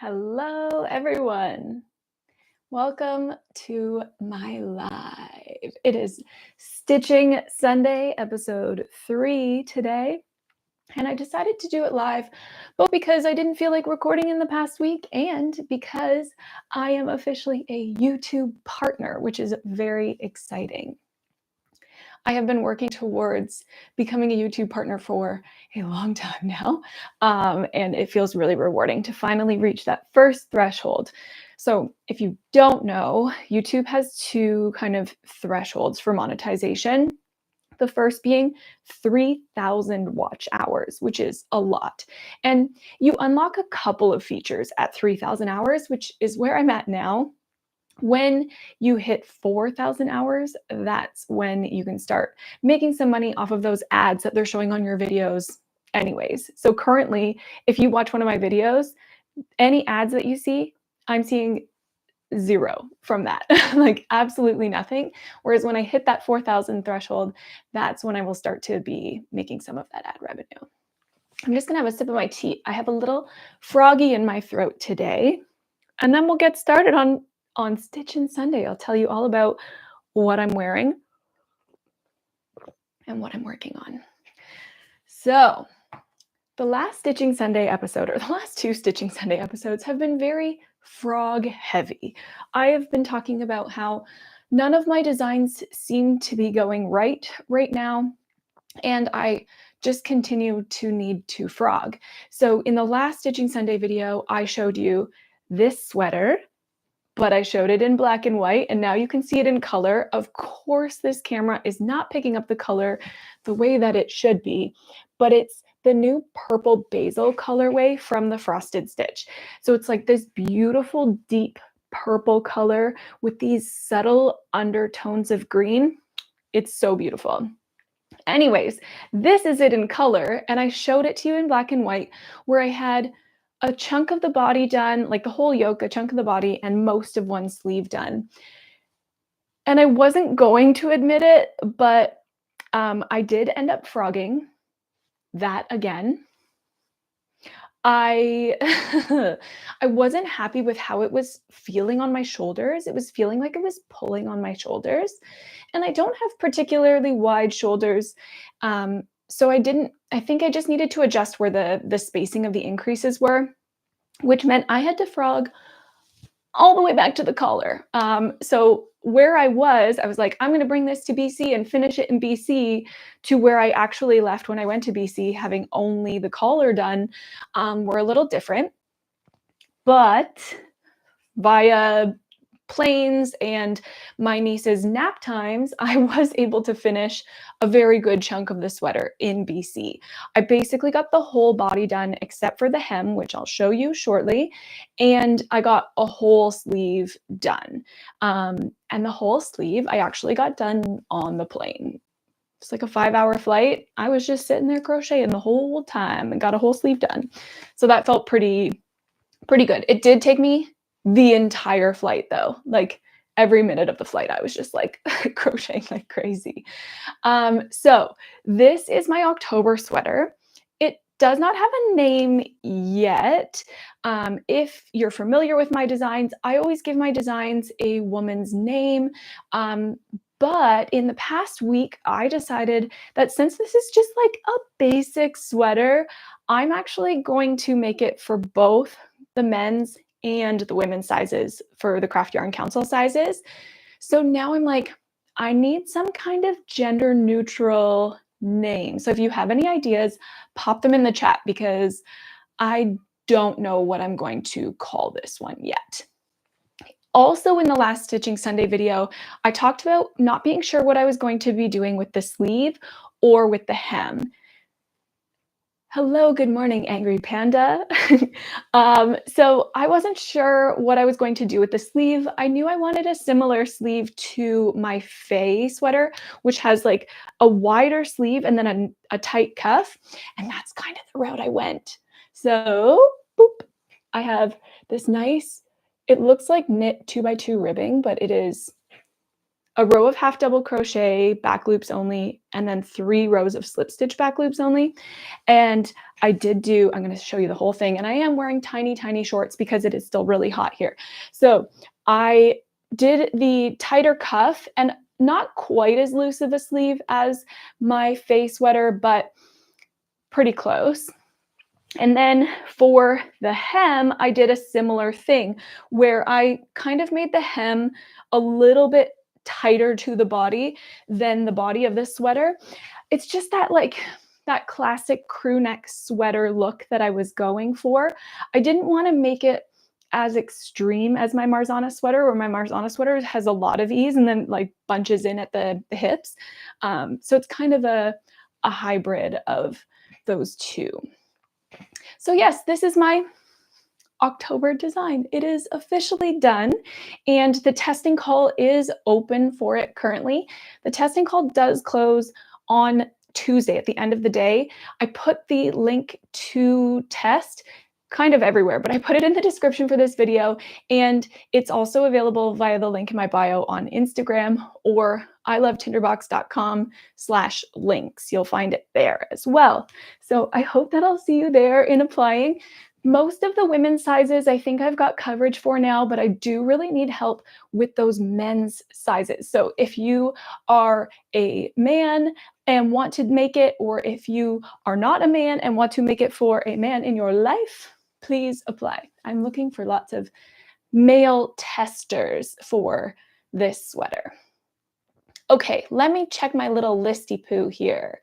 Hello, everyone. Welcome to my live. It is Stitching Sunday, episode 3 today. And I decided to do it live, both because I didn't feel like recording in the past week and because I am officially a YouTube partner, which is very exciting. I have been working towards becoming a YouTube partner for a long time now, and it feels really rewarding to finally reach that first threshold. So if you don't know, YouTube has two kind of thresholds for monetization. The first being 3,000 watch hours, which is a lot. And you unlock a couple of features at 3,000 hours, which is where I'm at now. When you hit 4,000 hours, that's when you can start making some money off of those ads that they're showing on your videos anyways. So currently, if you watch one of my videos, any ads that you see, I'm seeing zero from that, like absolutely nothing. Whereas when I hit that 4,000 threshold, that's when I will start to be making some of that ad revenue. I'm just gonna have a sip of my tea. I have a little froggy in my throat today, and then we'll get started on Stitchin' Sunday. I'll tell you all about what I'm wearing and what I'm working on. So the last Stitching Sunday episode, or the last two Stitching Sunday episodes, have been very frog heavy. I have been talking about how none of my designs seem to be going right now, and I just continue to need to frog. So in the last Stitching Sunday video, I showed you this sweater, but I showed it in black and white, and now you can see it in color. Of course, this camera is not picking up the color the way that it should be, but it's the new purple basil colorway from the Frosted Stitch. So it's like this beautiful, deep purple color with these subtle undertones of green. It's so beautiful. Anyways, this is it in color, and I showed it to you in black and white, where I had a chunk of the body done, like the whole yoke, a chunk of the body, and most of one sleeve done. And I wasn't going to admit it, but I did end up frogging that again. I I wasn't happy with how it was feeling on my shoulders. It was feeling like it was pulling on my shoulders, and I don't have particularly wide shoulders. So I think I just needed to adjust where the spacing of the increases were, which meant I had to frog all the way back to the collar. So where I was like, I'm going to bring this to BC and finish it in BC, to where I actually left when I went to BC, having only the collar done, were a little different. But via planes and my niece's nap times, I was able to finish a very good chunk of the sweater in BC. I basically got the whole body done except for the hem, which I'll show you shortly, and I got a whole sleeve done. And the whole sleeve I actually got done on the plane. It's like a 5-hour flight. I was just sitting there crocheting the whole time and got a whole sleeve done. So that felt pretty good. It did take me the entire flight though. Like every minute of the flight, I was just like crocheting like crazy. So this is my October sweater. It does not have a name yet. If you're familiar with my designs, I always give my designs a woman's name. But in the past week, I decided that since this is just like a basic sweater, I'm actually going to make it for both the men's and the women's sizes for the Craft Yarn Council sizes. So now I'm like, I need some kind of gender neutral name. So if you have any ideas, pop them in the chat, because I don't know what I'm going to call this one yet. Also, in the last Stitching Sunday video, I talked about not being sure what I was going to be doing with the sleeve or with the hem. Hello, good morning, Angry Panda. So I wasn't sure what I was going to do with the sleeve. I knew I wanted a similar sleeve to my Faye sweater, which has like a wider sleeve and then a tight cuff. And that's kind of the route I went. So, boop, I have this nice, it looks like knit 2x2 ribbing, but it is a row of half double crochet back loops only, and then 3 rows of slip stitch back loops only. And I did do, I'm going to show you the whole thing, and I am wearing tiny, tiny shorts because it is still really hot here. So I did the tighter cuff and not quite as loose of a sleeve as my Faye sweater, but pretty close. And then for the hem, I did a similar thing where I kind of made the hem a little bit tighter to the body than the body of this sweater. It's just that like that classic crew neck sweater look that I was going for. I didn't want to make it as extreme as my Marzana sweater, where my Marzana sweater has a lot of ease and then like bunches in at the hips. So it's kind of a hybrid of those two. So yes, this is my October design. It is officially done, and the testing call is open for it currently. The testing call does close on Tuesday at the end of the day. I put the link to test kind of everywhere, but I put it in the description for this video, and it's also available via the link in my bio on Instagram or ilovetinderbox.com/links. You'll find it there as well. So I hope that I'll see you there in applying. Most of the women's sizes I think I've got coverage for now, but I do really need help with those men's sizes. So if you are a man and want to make it, or if you are not a man and want to make it for a man in your life, please apply. I'm looking for lots of male testers for this sweater. Okay, let me check my little listy poo here.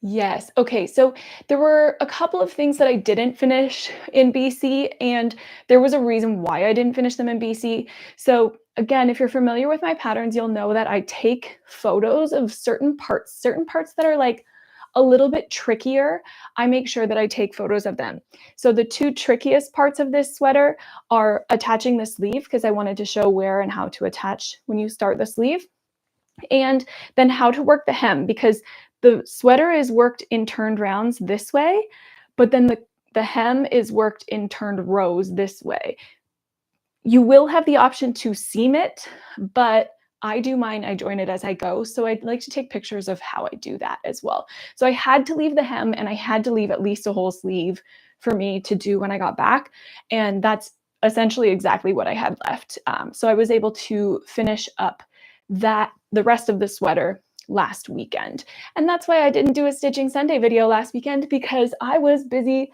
Yes. Okay. So there were a couple of things that I didn't finish in BC, and there was a reason why I didn't finish them in BC. So again, if you're familiar with my patterns, you'll know that I take photos of certain parts that are like a little bit trickier. I make sure that I take photos of them. So the 2 trickiest parts of this sweater are attaching the sleeve, because I wanted to show where and how to attach when you start the sleeve, and then how to work the hem, because the sweater is worked in turned rounds this way, but then the hem is worked in turned rows this way. You will have the option to seam it, but I do mine, I join it as I go. So I'd like to take pictures of how I do that as well. So I had to leave the hem, and I had to leave at least a whole sleeve for me to do when I got back. And that's essentially exactly what I had left. So I was able to finish up the rest of the sweater last weekend. And that's why I didn't do a Stitching Sunday video last weekend, because I was busy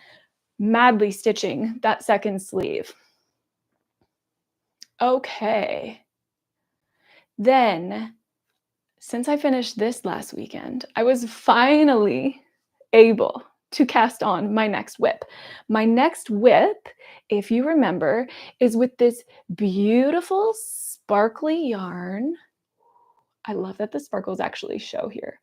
madly stitching that second sleeve. Okay. Then, since I finished this last weekend, I was finally able to cast on my next WIP. My next WIP, if you remember, is with this beautiful sparkly yarn. I love that the sparkles actually show here.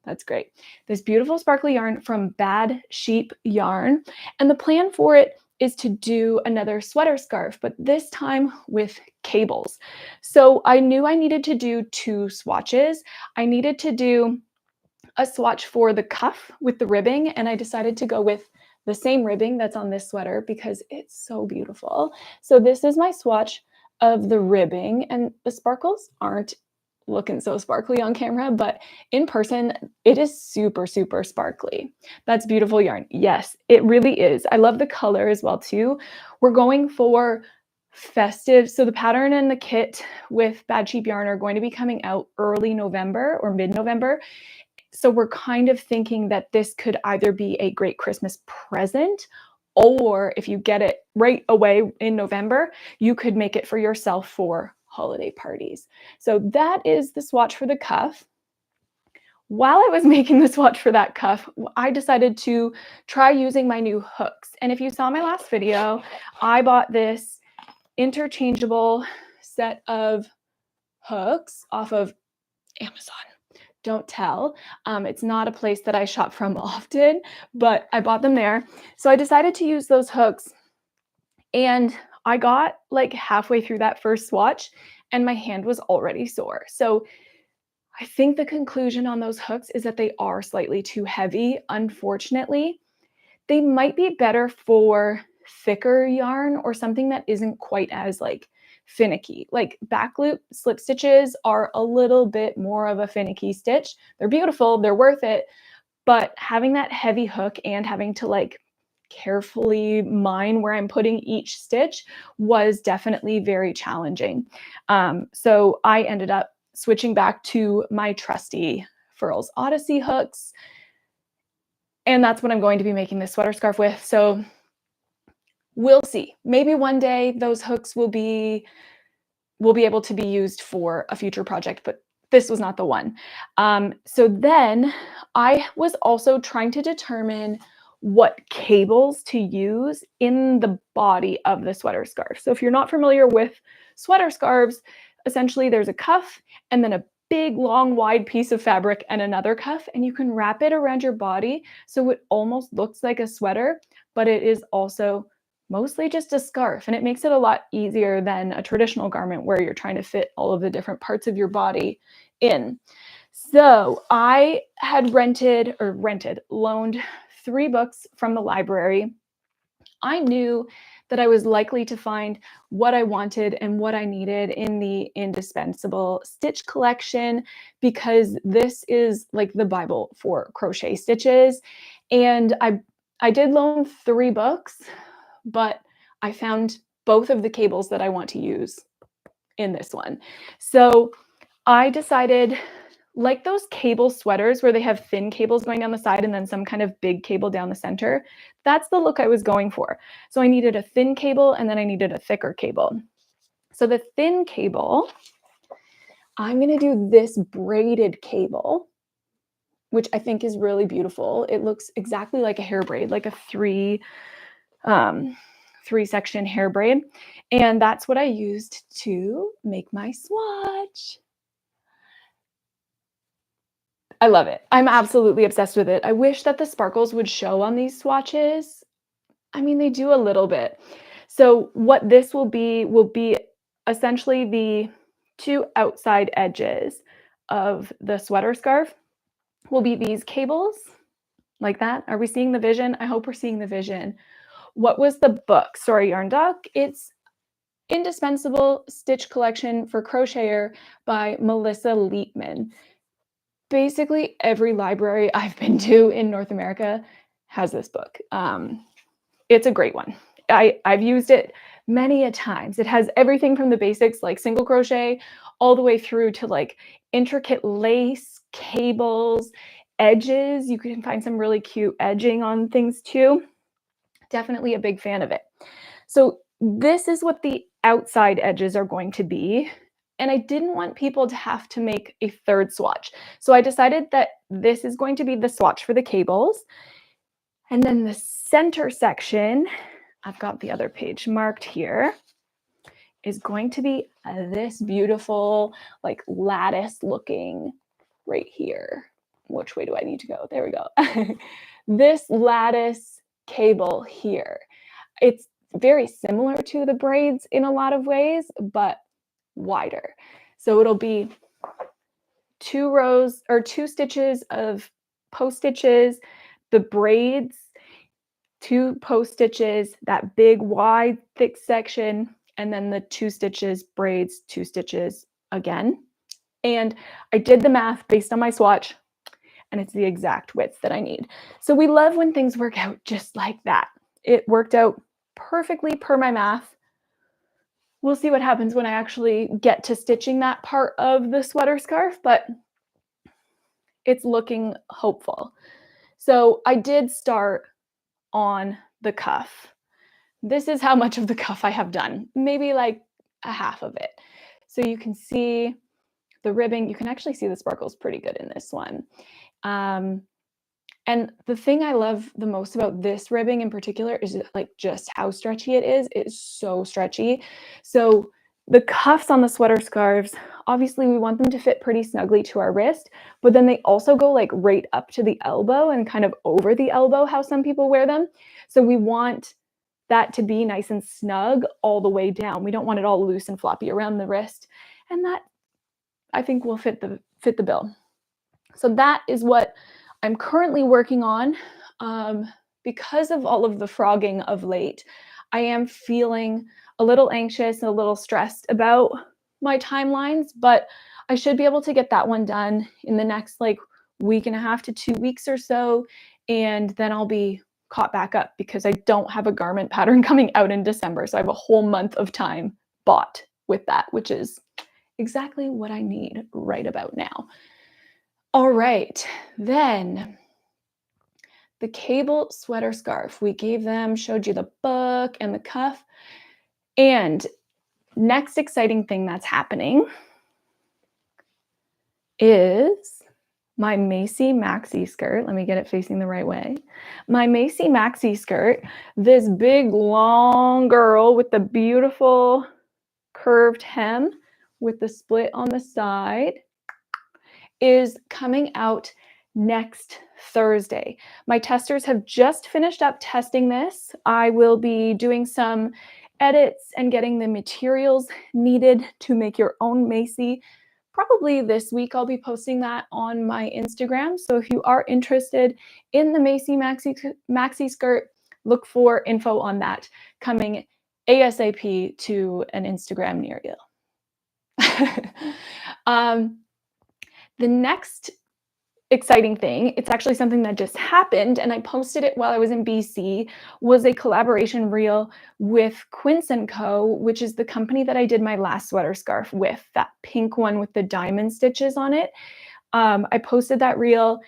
That's great. This beautiful sparkly yarn from Bad Sheep Yarn. And the plan for it is to do another sweater scarf, but this time with cables. So I knew I needed to do 2 swatches. I needed to do a swatch for the cuff with the ribbing, and I decided to go with the same ribbing that's on this sweater because it's so beautiful. So this is my swatch of the ribbing, and the sparkles aren't looking so sparkly on camera, but in person, it is super, super sparkly. That's beautiful yarn. Yes, it really is. I love the color as well too. We're going for festive. So the pattern and the kit with Bad Sheep Yarn are going to be coming out early November or mid-November. So we're kind of thinking that this could either be a great Christmas present, or if you get it right away in November, you could make it for yourself for holiday parties. So that is the swatch for the cuff. While I was making the swatch for that cuff, I decided to try using my new hooks. And if you saw my last video, I bought this interchangeable set of hooks off of Amazon. Don't tell. It's not a place that I shop from often, but I bought them there. So I decided to use those hooks, and I got like halfway through that first swatch and my hand was already sore. So I think the conclusion on those hooks is that they are slightly too heavy, unfortunately. They might be better for thicker yarn or something that isn't quite as like finicky. Like back loop slip stitches are a little bit more of a finicky stitch. They're beautiful, they're worth it, but having that heavy hook and having to like carefully mind where I'm putting each stitch was definitely very challenging. So I ended up switching back to my trusty Furls Odyssey hooks, and that's what I'm going to be making this sweater scarf with. So we'll see. Maybe one day those hooks will be able to be used for a future project, but this was not the one. So then I was also trying to determine what cables to use in the body of the sweater scarf. So if you're not familiar with sweater scarves, essentially there's a cuff and then a big, long, wide piece of fabric and another cuff, and you can wrap it around your body so it almost looks like a sweater, but it is also mostly just a scarf, and it makes it a lot easier than a traditional garment where you're trying to fit all of the different parts of your body in. So I had loaned 3 books from the library. I knew that I was likely to find what I wanted and what I needed in the indispensable stitch collection, because this is like the Bible for crochet stitches. And I did loan 3 books, but I found both of the cables that I want to use in this one. So I decided, like those cable sweaters where they have thin cables going down the side and then some kind of big cable down the center, that's the look I was going for. So I needed a thin cable and then I needed a thicker cable. So the thin cable, I'm going to do this braided cable, which I think is really beautiful. It looks exactly like a hair braid, like a three section hair braid. And that's what I used to make my swatch. I love it. I'm absolutely obsessed with it. I wish that the sparkles would show on these swatches. I mean, they do a little bit. So what this will be essentially the 2 outside edges of the sweater scarf will be these cables like that. Are we seeing the vision? I hope we're seeing the vision. What was the book? Sorry, Yarn Duck. It's Indispensable Stitch Collection for Crocheter by Melissa Leitman. Basically, every library I've been to in North America has this book. It's a great one. I've used it many a times. It has everything from the basics like single crochet all the way through to like intricate lace, cables, edges. You can find some really cute edging on things too. Definitely a big fan of it. So this is what the outside edges are going to be. And I didn't want people to have to make a third swatch. So I decided that this is going to be the swatch for the cables. And then the center section, I've got the other page marked here, is going to be this beautiful, like lattice looking right here. Which way do I need to go? There we go. This lattice cable here. It's very similar to the braids in a lot of ways, but wider. So it'll be 2 rows or 2 stitches of post stitches, the braids, 2 post stitches, that big wide thick section, and then the 2 stitches, braids, 2 stitches again. And I did the math based on my swatch, and it's the exact width that I need. So we love when things work out just like that. It worked out perfectly per my math. We'll see what happens when I actually get to stitching that part of the sweater scarf, but it's looking hopeful. So I did start on the cuff. This is how much of the cuff I have done, maybe like a half of it. So you can see the ribbing. You can actually see the sparkles pretty good in this one. And the thing I love the most about this ribbing in particular is like just how stretchy it is. It's so stretchy. So the cuffs on the sweater scarves, obviously we want them to fit pretty snugly to our wrist, but then they also go like right up to the elbow and kind of over the elbow, how some people wear them. So we want that to be nice and snug all the way down. We don't want it all loose and floppy around the wrist. And that, I think, will fit the bill. So that is what I'm currently working on. Because of all of the frogging of late, I am feeling a little anxious and a little stressed about my timelines, but I should be able to get that one done in the next like week and a half to 2 weeks or so. And then I'll be caught back up because I don't have a garment pattern coming out in December. So I have a whole month of time bought with that, which is exactly what I need right about now. All right, then the cable sweater scarf. We gave them, showed you the book and the cuff. And next exciting thing that's happening is my Macy Maxi skirt. Let me get it facing the right way. My Macy Maxi skirt, this big long girl with the beautiful curved hem with the split on the side, is coming out next Thursday. My testers have just finished up testing this. I will be doing some edits and getting the materials needed to make your own Macy. Probably this week I'll be posting that on my Instagram. So if you are interested in the Macy Maxi skirt, look for info on that coming ASAP to an Instagram near you. The next exciting thing, it's actually something that just happened, and I posted it while I was in BC, was a collaboration reel with Quince & Co., which is the company that I did my last sweater scarf with, that pink one with the diamond stitches on it. I posted that reel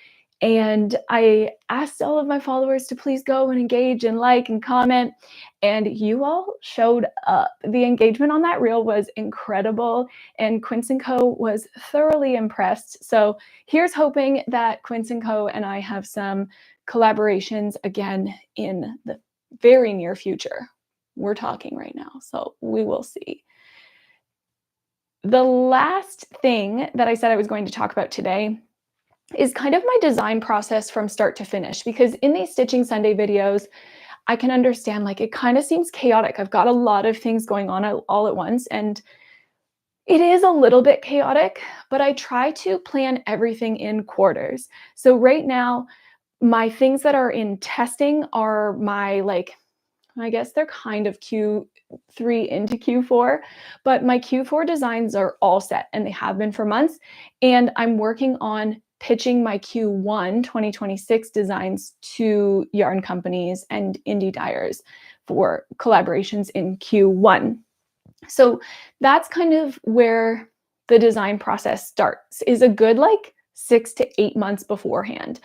and I asked all of my followers to please go and engage and like and comment, and you all showed up. The engagement on that reel was incredible, and Quince & Co. was thoroughly impressed. So here's hoping that Quince & Co. and I have some collaborations again in the very near future. We're talking right now, so we will see. The last thing that I said I was going to talk about today is kind of my design process from start to finish, because in these Stitching Sunday videos, I can understand like it kind of seems chaotic. I've got a lot of things going on all at once, and it is a little bit chaotic, but I try to plan everything in quarters. So right now, my things that are in testing are my like, I guess they're kind of Q3 into Q4, but my Q4 designs are all set and they have been for months. And I'm working on pitching my Q1 2026 designs to yarn companies and indie dyers for collaborations in Q1. So that's kind of where the design process starts, is a good like 6 to 8 months beforehand.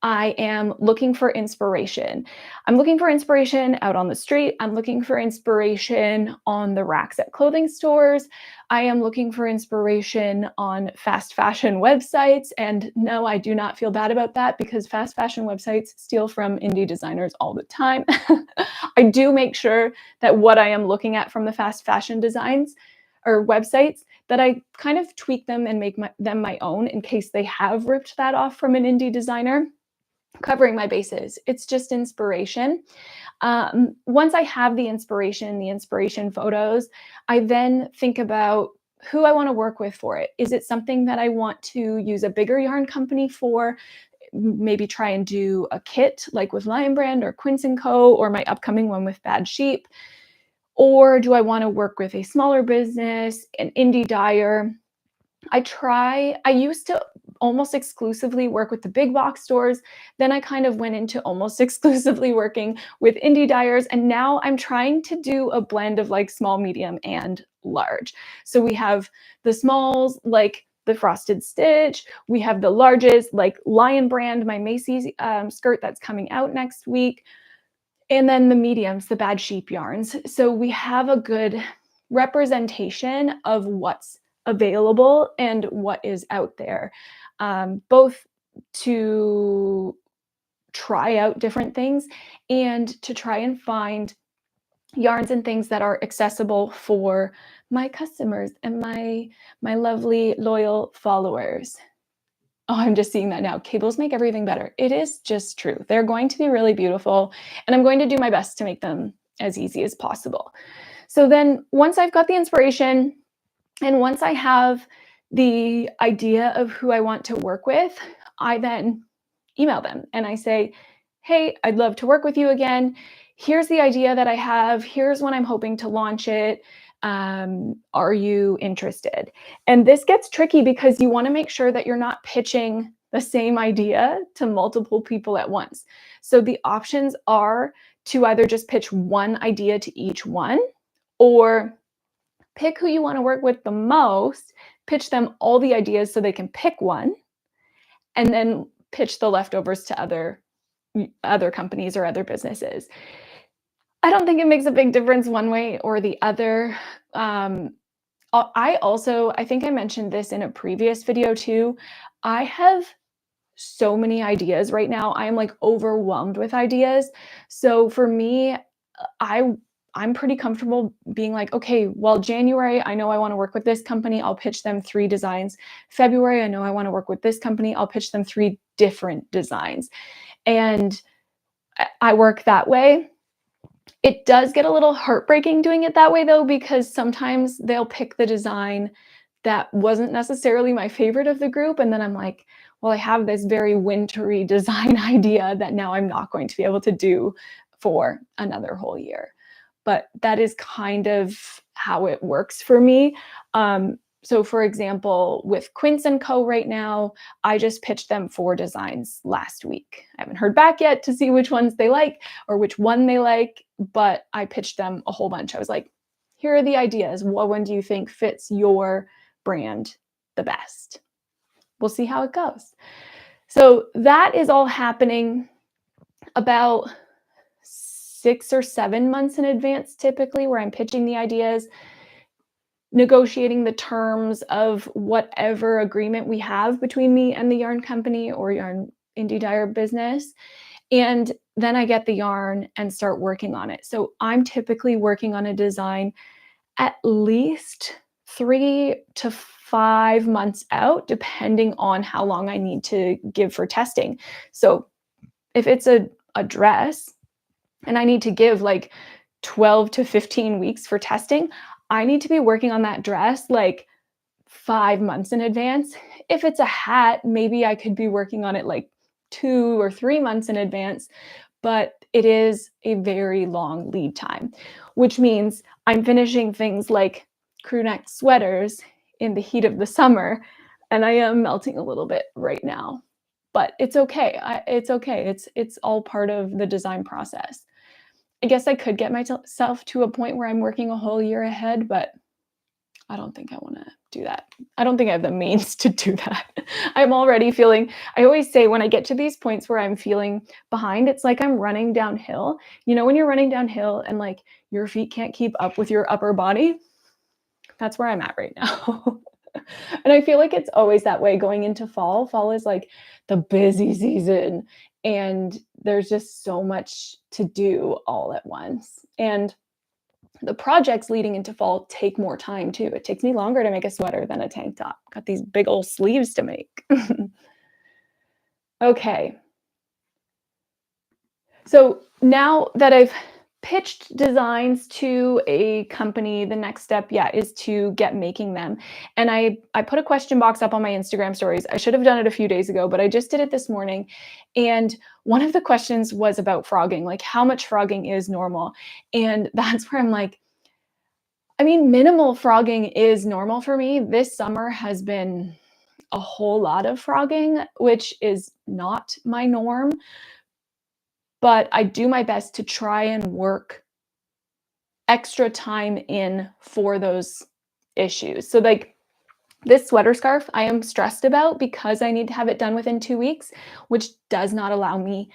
I am looking for inspiration. I'm looking for inspiration out on the street. I'm looking for inspiration on the racks at clothing stores. I am looking for inspiration on fast fashion websites. And no, I do not feel bad about that, because fast fashion websites steal from indie designers all the time. I do make sure that what I am looking at from the fast fashion designs or websites, that I kind of tweak them and make them my own in case they have ripped that off from an indie designer. Covering my bases. It's just inspiration. Once I have the inspiration photos, I then think about who I want to work with for it. Is it something that I want to use a bigger yarn company for? Maybe try and do a kit like with Lion Brand or Quince & Co. or my upcoming one with Bad Sheep? Or do I want to work with a smaller business, an indie dyer? I used to almost exclusively work with the big box stores. Then I kind of went into almost exclusively working with indie dyers. And now I'm trying to do a blend of like small, medium, and large. So we have the smalls, like the Frosted Stitch. We have the largest, like Lion Brand, my Macy's skirt that's coming out next week. And then the mediums, the Bad Sheep yarns. So we have a good representation of what's available and what is out there, both to try out different things and to try and find yarns and things that are accessible for my customers and my lovely loyal followers. Oh, I'm just seeing that now. Cables make everything better. It is just true. They're going to be really beautiful, and I'm going to do my best to make them as easy as possible. So then once I've got the inspiration and once I have the idea of who I want to work with, I then email them and I say, hey, I'd love to work with you again. here's the idea that I have. Here's when I'm hoping to launch it. Are you interested? And this gets tricky because you want to make sure that you're not pitching the same idea to multiple people at once. So the options are to either just pitch one idea to each one, or pick who you want to work with the most, pitch them all the ideas so they can pick one, and then pitch the leftovers to other companies or other businesses. I don't think it makes a big difference one way or the other. Um, I think I mentioned this in a previous video too. I have so many ideas right now. I am like overwhelmed with ideas. So for me, I I'm pretty comfortable being like, okay, well, January, I know I want to work with this company. I'll pitch them 3 designs. February, I know I want to work with this company. I'll pitch them 3 different designs. And I work that way. It does get a little heartbreaking doing it that way though, because sometimes they'll pick the design that wasn't necessarily my favorite of the group. And then I'm like, well, I have this very wintry design idea that now I'm not going to be able to do for another whole year. But that is kind of how it works for me. So for example, with Quince and Co right now, I just pitched them 4 designs last week. I haven't heard back yet to see which ones they like or which one they like, but I pitched them a whole bunch. I was like, here are the ideas. What one do you think fits your brand the best? We'll see how it goes. So that is all happening about 6 or 7 months in advance, typically, where I'm pitching the ideas, negotiating the terms of whatever agreement we have between me and the yarn company or yarn indie dyer business. And then I get the yarn and start working on it. So I'm typically working on a design at least 3 to 5 months out, depending on how long I need to give for testing. So if it's a dress and I need to give like 12 to 15 weeks for testing, I need to be working on that dress like 5 months in advance. If it's a hat, maybe I could be working on it like 2 or 3 months in advance, but it is a very long lead time, which means I'm finishing things like crew neck sweaters in the heat of the summer, and I am melting a little bit right now. But it's okay. It's okay. It's all part of the design process. I guess I could get myself to a point where I'm working a whole year ahead, but I don't think I want to do that. I don't think I have the means to do that. I'm already feeling, I always say when I get to these points where I'm feeling behind, it's like I'm running downhill. You know, when you're running downhill and like your feet can't keep up with your upper body, that's where I'm at right now. And I feel like it's always that way going into fall. Fall is like the busy season, and there's just so much to do all at once. And the projects leading into fall take more time too. It takes me longer to make a sweater than a tank top. Got these big old sleeves to make. Okay. So now that I've pitched designs to a company, the next step, yeah, is to get making them. And I put a question box up on my Instagram stories. I should have done it a few days ago, but I just did it this morning. And one of the questions was about frogging, like how much frogging is normal. And that's where I'm like, I mean, minimal frogging is normal for me. This summer has been a whole lot of frogging, which is not my norm, but I do my best to try and work extra time in for those issues. So like this sweater scarf, I am stressed about because I need to have it done within 2 weeks, which does not allow me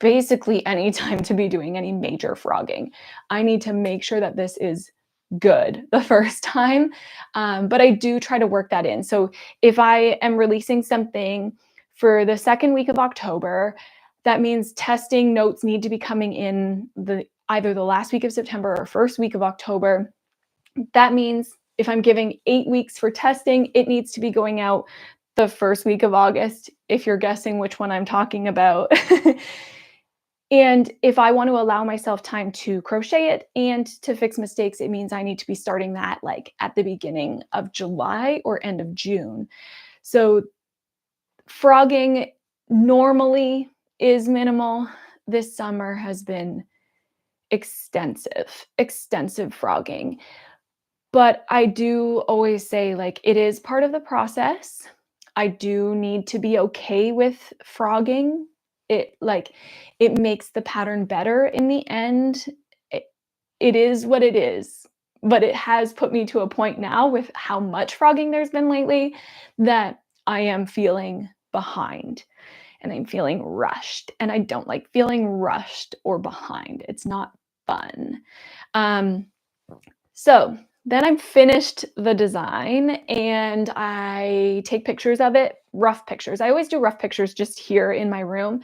basically any time to be doing any major frogging. I need to make sure that this is good the first time, but I do try to work that in. So if I am releasing something for the second week of October, that means testing notes need to be coming in either the last week of September or first week of October. That means if I'm giving 8 weeks for testing, it needs to be going out the first week of August, if you're guessing which one I'm talking about. And if I want to allow myself time to crochet it and to fix mistakes, it means I need to be starting that like at the beginning of July or end of June. So frogging normally is minimal. This summer has been extensive frogging. But I do always say, like, it is part of the process. I do need to be okay with frogging. It makes the pattern better in the end. It it is what it is, but it has put me to a point now with how much frogging there's been lately that I am feeling behind and I'm feeling rushed, and I don't like feeling rushed or behind. It's not fun. Um, so then I'm finished the design and I take pictures of it, rough pictures. I always do rough pictures just here in my room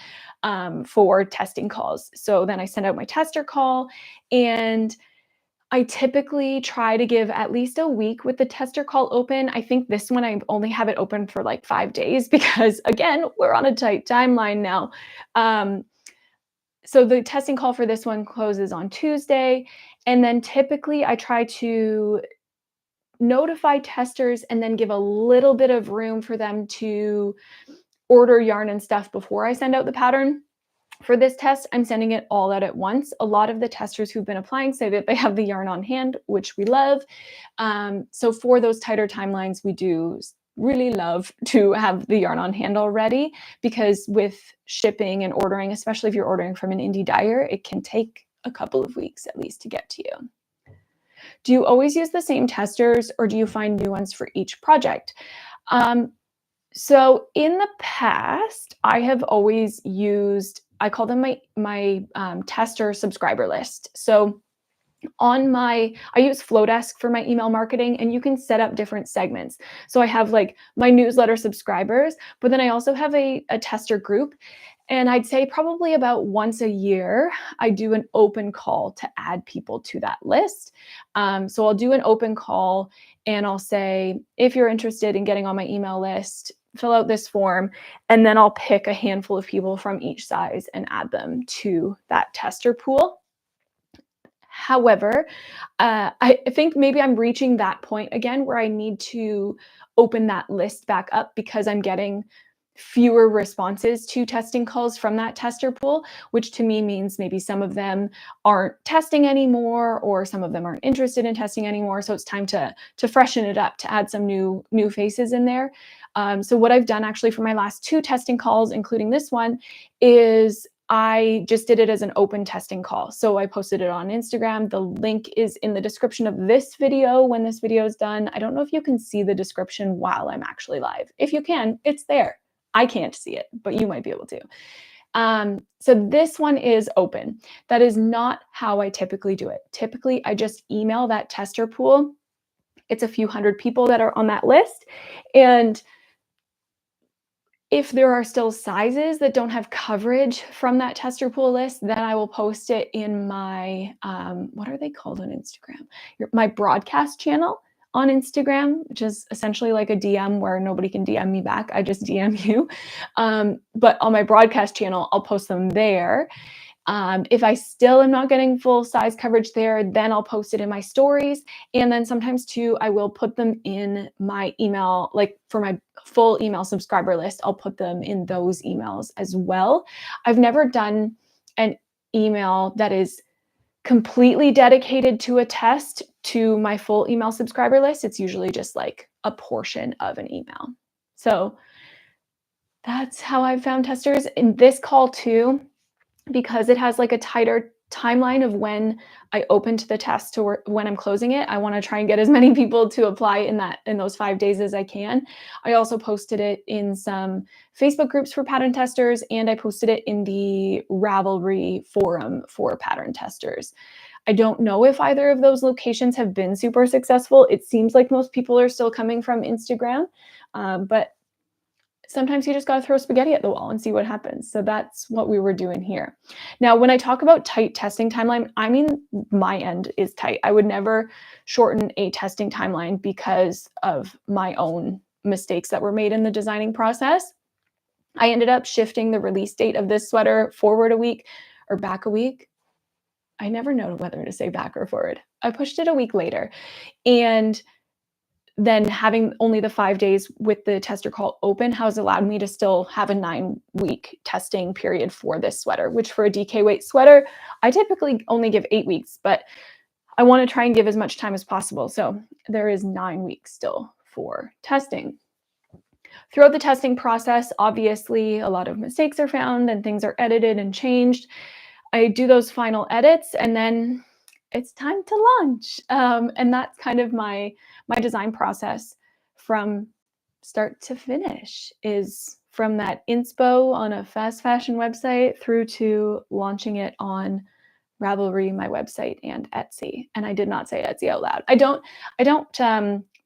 for testing calls. So then I send out my tester call, and I typically try to give at least a week with the tester call open. I think this one I only have it open for like 5 days because, again, we're on a tight timeline now. Um, so the testing call for this one closes on Tuesday. And then typically I try to notify testers and then give a little bit of room for them to order yarn and stuff before I send out the pattern. For this test, I'm sending it all out at once. A lot of the testers who've been applying say that they have the yarn on hand, which we love. So for those tighter timelines, we do really love to have the yarn on hand already, because with shipping and ordering, especially if you're ordering from an indie dyer, it can take a couple of weeks at least to get to you. Do you always use the same testers, or do you find new ones for each project? Um, so in the past, I have always used, I call them my tester subscriber list. So I use Flowdesk for my email marketing, and you can set up different segments. So I have like my newsletter subscribers, but then I also have a tester group. And I'd say probably about once a year, I do an open call to add people to that list. So I'll do an open call and I'll say, if you're interested in getting on my email list, fill out this form. And then I'll pick a handful of people from each size and add them to that tester pool. However, I think maybe I'm reaching that point again where I need to open that list back up because I'm getting fewer responses to testing calls from that tester pool, which to me means maybe some of them aren't testing anymore, or some of them aren't interested in testing anymore. So it's time to freshen it up, to add some new faces in there. So what I've done actually for my last 2 testing calls, including this one, is I just did it as an open testing call. So I posted it on Instagram. The link is in the description of this video when this video is done. I don't know if you can see the description while I'm actually live. If you can, it's there. I can't see it, but you might be able to. So this one is open. That is not how I typically do it. Typically, I just email that tester pool. It's a few hundred people that are on that list. And if there are still sizes that don't have coverage from that tester pool list, then I will post it in my, what are they called on Instagram? My broadcast channel on Instagram, which is essentially like a DM where nobody can DM me back. I just DM you. But on my broadcast channel, I'll post them there. If I still am not getting full size coverage there, then I'll post it in my stories. And then sometimes too, I will put them in my email, like for my full email subscriber list, I'll put them in those emails as well. I've never done an email that is completely dedicated to a test to my full email subscriber list. It's usually just like a portion of an email. So that's how I've found testers. In this call too, because it has like a tighter timeline of when I opened the test to when I'm closing it, I want to try and get as many people to apply in those 5 days as I can. I also posted it in some Facebook groups for pattern testers, and I posted it in the Ravelry forum for pattern testers. I don't know if either of those locations have been super successful. It seems like most people are still coming from Instagram, but sometimes you just got to throw spaghetti at the wall and see what happens. So that's what we were doing here. Now, when I talk about tight testing timeline, I mean my end is tight. I would never shorten a testing timeline because of my own mistakes that were made in the designing process. I ended up shifting the release date of this sweater forward a week or back a week. I never know whether to say back or forward. I pushed it a week later. And then having only the 5 days with the tester call open has allowed me to still have a 9-week testing period for this sweater, which for a DK weight sweater, I typically only give 8 weeks, but I want to try and give as much time as possible. So there is 9 weeks still for testing. Throughout the testing process, obviously, a lot of mistakes are found and things are edited and changed. I do those final edits and then it's time to launch. And that's kind of my design process from start to finish, is from that inspo on a fast fashion website through to launching it on Ravelry, my website, and Etsy. And I did not say Etsy out loud. I don't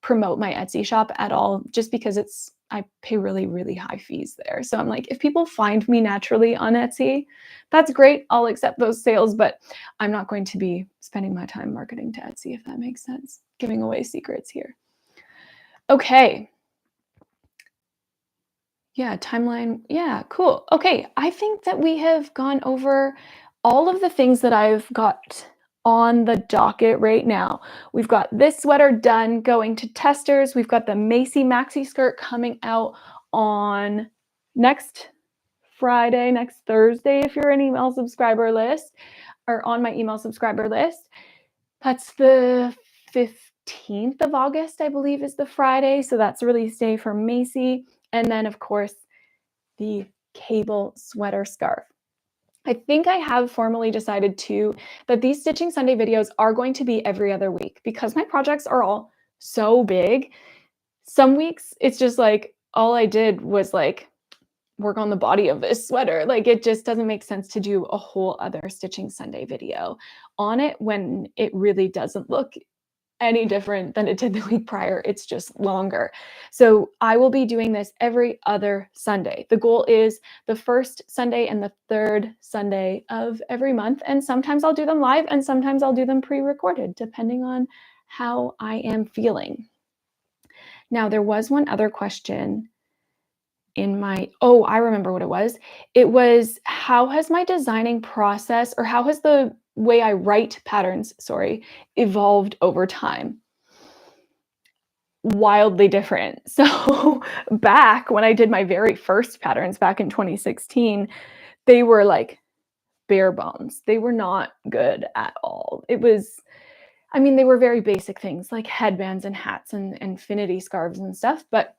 promote my Etsy shop at all, just because I pay really, really high fees there. So I'm like, if people find me naturally on Etsy, that's great. I'll accept those sales, but I'm not going to be spending my time marketing to Etsy, if that makes sense. Giving away secrets here. Okay. Yeah, timeline. Yeah, cool. Okay, I think that we have gone over all of the things that I've got on the docket right now. We've got this sweater done, going to testers. We've got the Macy Maxi Skirt coming out on next Friday, next Thursday, if you're an email subscriber list, or on my email subscriber list. That's the 15th of August, I believe, is the Friday. So that's release day for Macy. And then, of course, the cable sweater scarf. I think I have formally decided too that these Stitching Sunday videos are going to be every other week, because my projects are all so big. Some weeks it's just like all I did was like work on the body of this sweater. Like, it just doesn't make sense to do a whole other Stitching Sunday video on it when it really doesn't look any different than it did the week prior. It's just longer. So I will be doing this every other Sunday. The goal is the first Sunday and the third Sunday of every month. And sometimes I'll do them live and sometimes I'll do them pre-recorded, depending on how I am feeling. Now, there was one other question in my, oh, I remember what it was. It was, how has my designing process, or how has the way I write patterns, evolved over time? Wildly different. So back when I did my very first patterns back in 2016, they were like bare bones. They were not good at all. It was, I mean, they were very basic things like headbands and hats and infinity scarves and stuff, but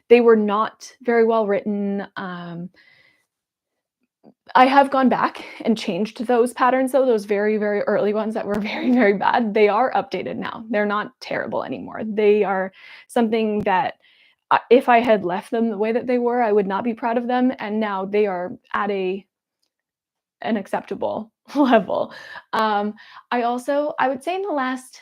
they were not very well written. I have gone back and changed those patterns, though, those very, very early ones that were very, very bad. They are updated now. They're not terrible anymore. They are something that if I had left them the way that they were, I would not be proud of them. And now they are at an acceptable level. I would say in the last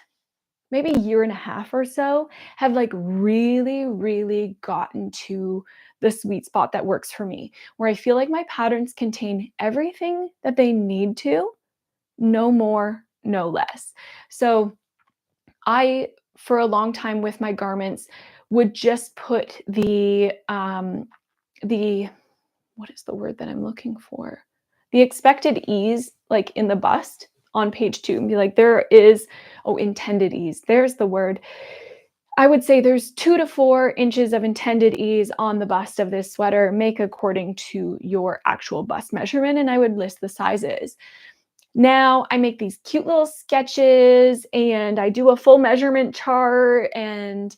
maybe year and a half or so, have like really, really gotten to the sweet spot that works for me, where I feel like my patterns contain everything that they need to, no more, no less. So I, for a long time with my garments, would just put what is the word that I'm looking for? The expected ease, like in the bust on page 2, and be like, there is, intended ease. There's the word. I would say there's 2 to 4 inches of intended ease on the bust of this sweater. Make according to your actual bust measurement, and I would list the sizes. Now I make these cute little sketches and I do a full measurement chart, and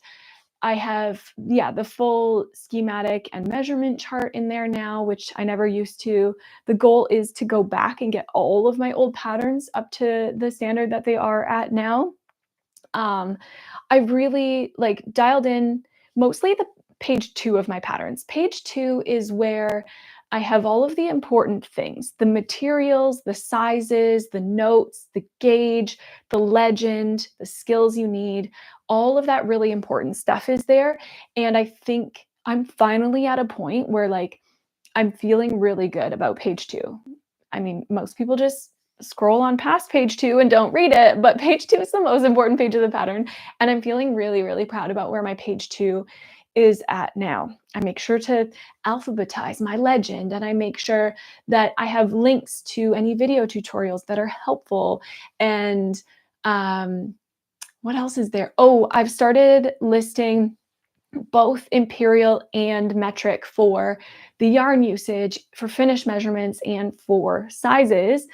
I have, the full schematic and measurement chart in there now, which I never used to. The goal is to go back and get all of my old patterns up to the standard that they are at now. I've really like dialed in mostly the page 2 of my patterns. Page 2 is where I have all of the important things, the materials, the sizes, the notes, the gauge, the legend, the skills you need. All of that really important stuff is there. And I think I'm finally at a point where like I'm feeling really good about page 2. I mean, most people just scroll on past page 2 and don't read it, but page 2 is the most important page of the pattern. And I'm feeling really, really proud about where my page 2 is at now. I make sure to alphabetize my legend, and I make sure that I have links to any video tutorials that are helpful. And what What else is there? Oh, I've started listing both imperial and metric for the yarn usage, for finish measurements, and for sizes.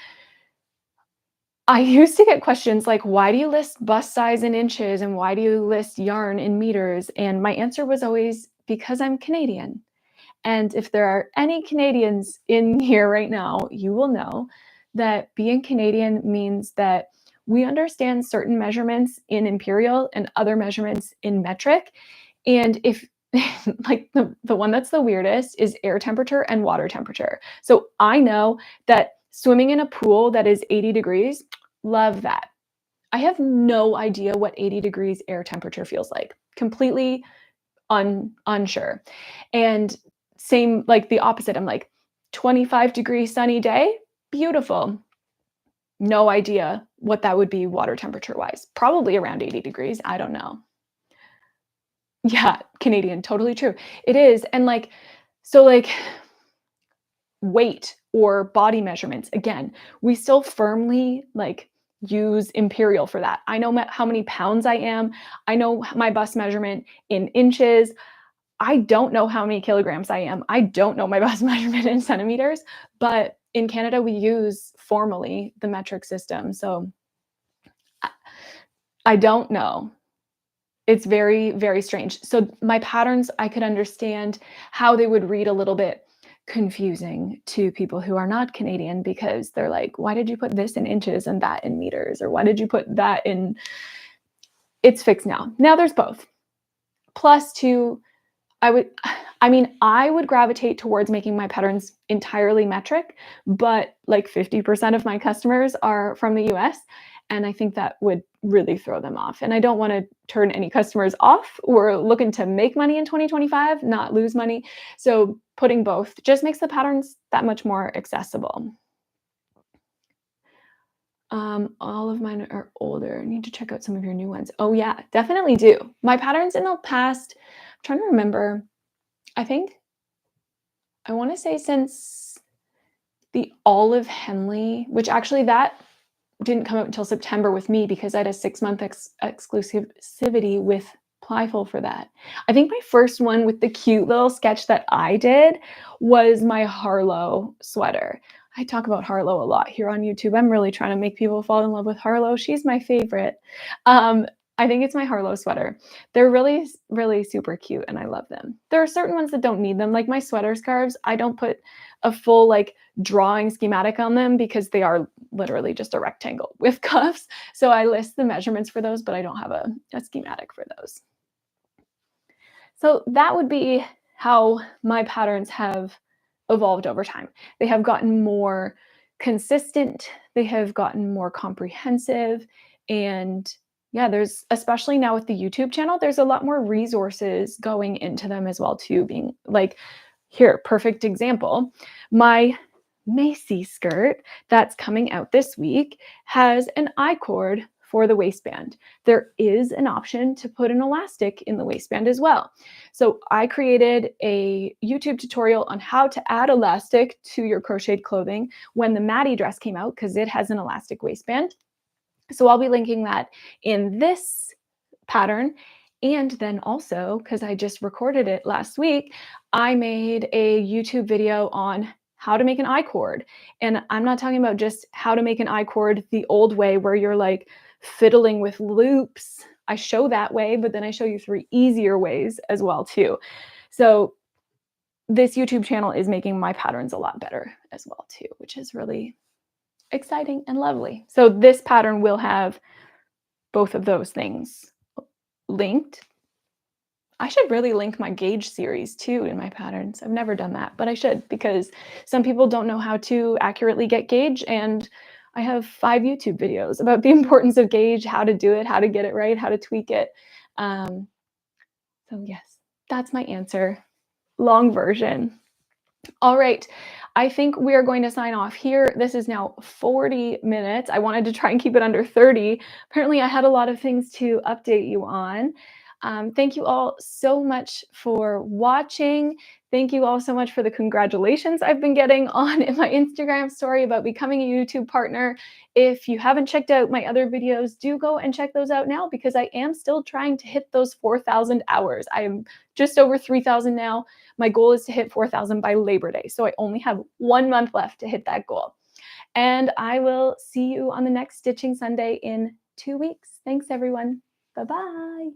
I used to get questions like, why do you list bust size in inches and why do you list yarn in meters? And my answer was always because I'm Canadian. And if there are any Canadians in here right now, you will know that being Canadian means that we understand certain measurements in imperial and other measurements in metric. And if like the one that's the weirdest is air temperature and water temperature. So I know that swimming in a pool that is 80 degrees, love that. I have no idea what 80 degrees air temperature feels like. Completely unsure. And same like the opposite. I'm like 25-degree sunny day, beautiful. No idea what that would be water temperature wise. Probably around 80 degrees. I don't know. Yeah, Canadian, totally true. It is. And like, so like weight or body measurements, again, we still firmly like use imperial for that. I know how many pounds I am. I know my bust measurement in inches. I don't know how many kilograms I am. I don't know my bust measurement in centimeters, but in Canada, we use formally the metric system. So I don't know. It's very, very strange. So my patterns, I could understand how they would read a little bit confusing to people who are not Canadian because they're like, why did you put this in inches and that in meters? Or why did you put that in? It's fixed now. Now there's both. Plus two, I would gravitate towards making my patterns entirely metric, but like 50% of my customers are from the US, and I think that would really throw them off. And I don't want to turn any customers off. We're looking to make money in 2025, not lose money. So putting both just makes the patterns that much more accessible. All of mine are older. I need to check out some of your new ones. Oh yeah, definitely do. My patterns in the past, I'm trying to remember. I want to say since the Olive Henley, which actually that didn't come out until September with me because I had a 6-month exclusivity with Plyful for that. I think my first one with the cute little sketch that I did was my Harlow sweater. I talk about Harlow a lot here on YouTube. I'm really trying to make people fall in love with Harlow. She's my favorite. I think it's my Harlow sweater. They're really, really super cute and I love them. There are certain ones that don't need them, like my sweater scarves. I don't put a full like drawing schematic on them because they are literally just a rectangle with cuffs. So I list the measurements for those, but I don't have a schematic for those. So that would be how my patterns have evolved over time. They have gotten more consistent, they have gotten more comprehensive, and yeah, there's especially now with the YouTube channel, there's a lot more resources going into them as well too, being like here, perfect example. My Maxi skirt that's coming out this week has an I-cord for the waistband. There is an option to put an elastic in the waistband as well. So I created a YouTube tutorial on how to add elastic to your crocheted clothing when the Maddie dress came out because it has an elastic waistband. So I'll be linking that in this pattern. And then also, because I just recorded it last week, I made a YouTube video on how to make an I-cord. And I'm not talking about just how to make an I-cord the old way where you're like fiddling with loops. I show that way, but then I show you 3 easier ways as well too. So this YouTube channel is making my patterns a lot better as well too, which is really exciting and lovely. So this pattern will have both of those things linked. I should really link my gauge series too in my patterns. I've never done that, but I should because some people don't know how to accurately get gauge, and I have 5 YouTube videos about the importance of gauge, how to do it, how to get it right, how to tweak it. So yes, that's my answer. Long version. All right. I think we are going to sign off here. This is now 40 minutes. I wanted to try and keep it under 30. Apparently, I had a lot of things to update you on. Thank you all so much for watching. Thank you all so much for the congratulations I've been getting on in my Instagram story about becoming a YouTube partner. If you haven't checked out my other videos, do go and check those out now because I am still trying to hit those 4,000 hours. I am just over 3,000 now. My goal is to hit 4,000 by Labor Day. So I only have 1 month left to hit that goal. And I will see you on the next Stitching Sunday in 2 weeks. Thanks, everyone. Bye-bye.